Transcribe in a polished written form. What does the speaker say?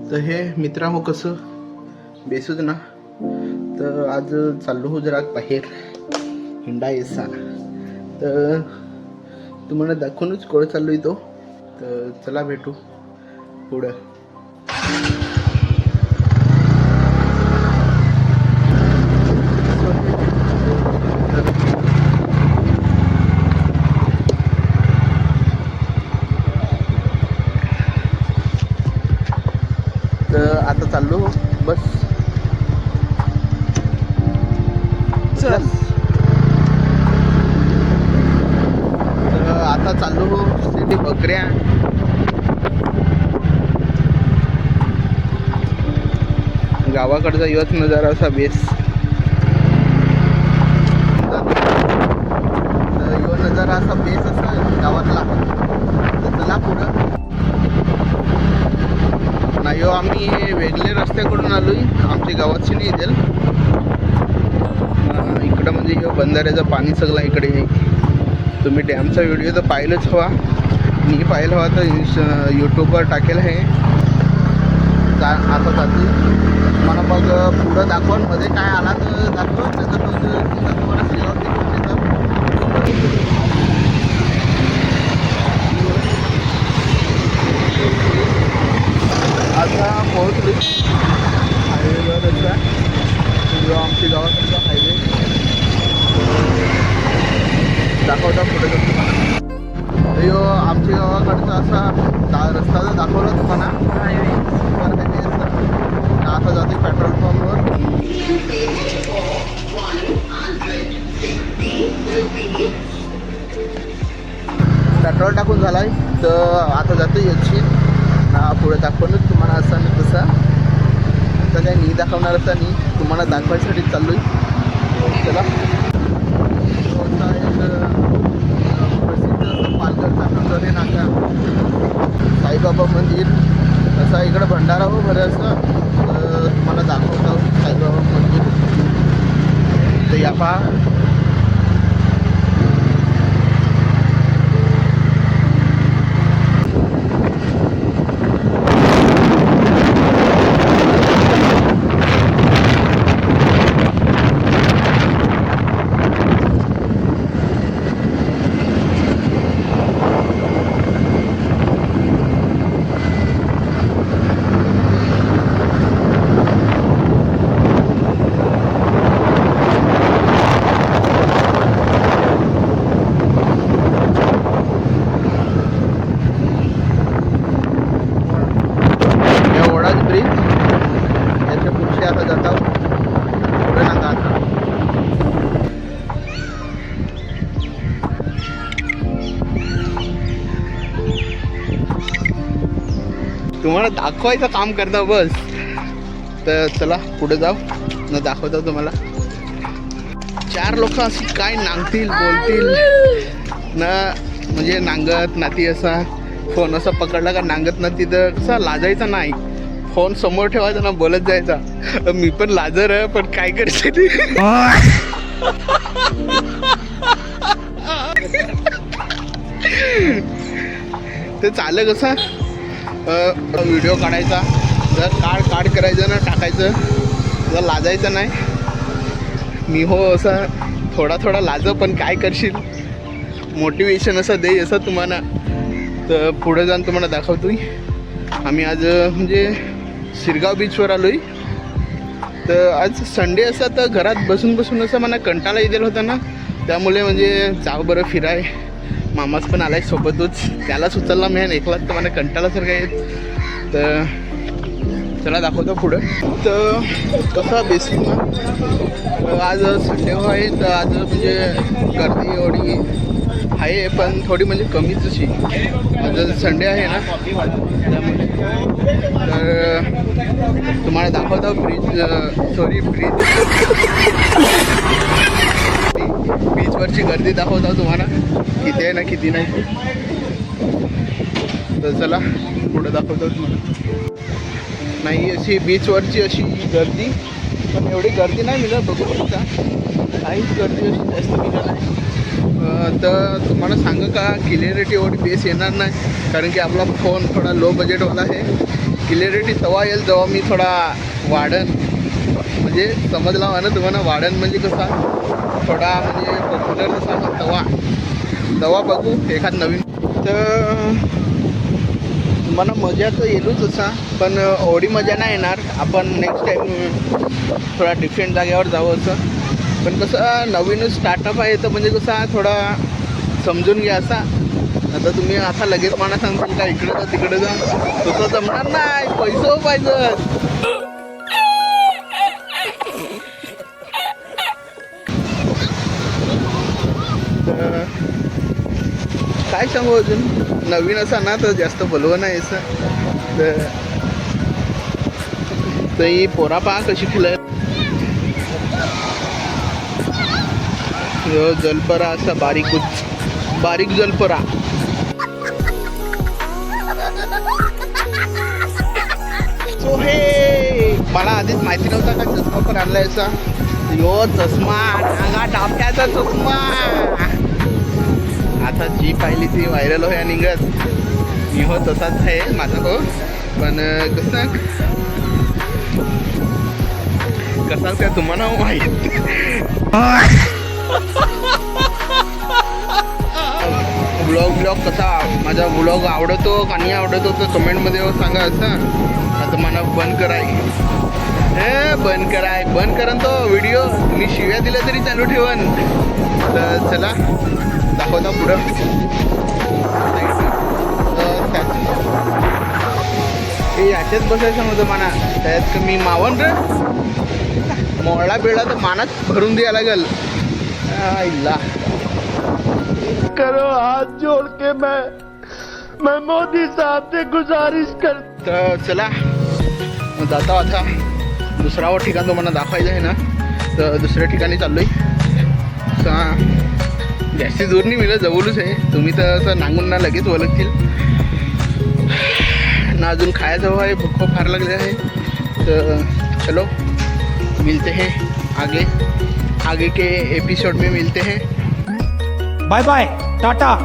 तर हे मित्रा हो कसं बेसूच ना. तर आज चाललो हो जरा बाहेर हिंडा येसा. तर तुम्हाला दाखवूनच कोण चाललोय तो. तर चला भेटू पुढं. तर आता चाललो बस. चल तर आता चाललो हो सिटी बकऱ्या. गावाकडचा योच नजारा असा बेस. तर यो नजारा असा बेस असा गावातला. तर चला पुढं. नाही हो, आम्ही वेगळे रस्त्याकडून आलोय. आमच्या गावाची नाही येईल इकडं. म्हणजे बंधाऱ्याचं पाणी सगळं इकडे. तुम्ही डॅमचा व्हिडिओ तर पाहिलंच हवा. मी पाहिलं हवा तर यूट्यूबवर टाकेल आहे. आता जाते मला मग पुढं दाखवून मध्ये काय आला तर दाखव. त्याचं मग तुम्हाला श्रीगाव आता पोहोचलो हायवेवर. आमच्या गावाकडचा हायवे दाखवता पुढे तुम्हाला. अयो आमच्या गावाकडचा असा रस्ता जर दाखवला तुम्हाला हायवे. आता जाते पेट्रोल पंपवर. पेट्रोल टाकून झालाय. तर आता जाते याची पुढे दाखवणं तुम्हाला असा नाही तसा. आता काय मी दाखवणार असा नाही, तुम्हाला दाखवायसाठी चाललोय. चला. प्रसिद्ध असं पालघरचा नजरे नाका साईबाबा मंदिर असा इकडं भंडारा हो बरं असं. तुम्हाला दाखवतो साईबाबा मंदिर. तर या पहा. तुम्हाला दाखवायचं काम करता बस. तर चला पुढे जाऊ न दाखवतो तुम्हाला. चार लोक अशी काय नांगतील बोलतील ना. म्हणजे नांगत नाती असा फोन असा पकडला का नांगत ना. तिथं कसा लाजायचा नाही. फोन समोर ठेवायचा ना बोलत जायचा. मी पण लाजर आहे पण काय करते ते. ते चाललं कसं व्हिडिओ काढायचा. जर काढ करायचं ना टाकायचं. जर लाजायचं नाही. मी हो असं थोडा लाज पण काय करशील. मोटिवेशन असं दे असं तुम्हाला. तर पुढे जाऊन तुम्हाला दाखवतोय. आम्ही आज म्हणजे शिरगाव बीचवर आलोय. तर आज संडे असा तर घरात बसून असं मला कंटाळा येईल होता ना. त्यामुळे म्हणजे जाऊ बरं फिराय. मामाच पण आलाय सोबतच. त्यालाच उचलला मी एकलाच तर मला कंटाळासारखं येत. तर चला दाखवतो पुढं. तर कसं बेसिक ना आज संडे आहे. तर आज म्हणजे गर्दी एवढी आहे पण थोडी म्हणजे कमीच अशी. आज संडे आहे ना त्यामुळे. तर तुम्हाला दाखवतो बीचवरची गर्दी दाखवतो तुम्हाला किती आहे ना किती नाही. तर चला पुढं दाखवतो तुम्हाला. नाही अशी बीचवरची अशी गर्दी पण एवढी गर्दी नाही मिळत. बघू शकता काहीच गर्दी अशी जास्त मिळत नाही. तर तुम्हाला सांगू का क्लिअरिटी एवढी बेस येणार नाही कारण की आपला फोन थोडा लो बजेटवाला आहे. क्लिअरिटी तेव्हा येईल जेव्हा मी थोडा वाढन, म्हणजे समजला ना तुम्हाला, वाढन म्हणजे कसा थोडा म्हणजे पॉप्युलर असा तेव्हा बघू एखाद नवीन. तर मला मजा तर येईलच असा, पण एवढी मजा नाही येणार. आपण नेक्स्ट टाईम थोडा डिफरंट जागेवर जावं असं. पण कसं नवीनच स्टार्टअप आहे तर म्हणजे कसा थोडा समजून घ्या असा. आता तुम्ही आता लगेच मला सांगताल का इकडे जा तिकडे जा, तसं जमणार नाही, पैसे पाहिजे. काय सांगू अजून, नवीन असा ना तर जास्त बोलवं नाही असं. तर ही पोरा पहा कशी फुलं, जलपरा असा बारीक जलपरा. सो हे मला आधीच माहिती नव्हता का चष्मा पण आणलाय असा. यो चष्मा नागा डाबक्याचा चष्मा. आता जी पाहिली ती व्हायरल होया निघत, मी हो तसाच आहे माझा हो. पण कसाच काय तुम्हाला माहित. ब्लॉग कसा, माझा ब्लॉग आवडतो का नाही आवडतो तर कमेंटमध्ये सांगा असं. आता मला बंद करन तो व्हिडिओ. मी शिव्या दिल्या तरी चालू ठेवन. तर चला दाखवता पुढं. हे याच्यात बसायचं होतं मला, त्यात मी मावन रे मोळा बिळा तर मानाच भरून द्यायला लागेल. आईला करो हाथ जोड़ के मैं मोदी साहब से गुजारिश कर. तर चला जाता आता दुसरावर ठिकाण तुम्हाला दाखवायचं आहे ना, तर दुसऱ्या ठिकाणी चाललोय. जास्ती दूर नाही मिळत, जवळच आहे. तुम्ही तर असं नांगून ना लगेच ओळखतील ना. अजून खायचं आहे, भूक फार लागले आहे. तर चलो मिलते हैं आगे के एपिसोड में मिलते हैं. Bye bye Tata.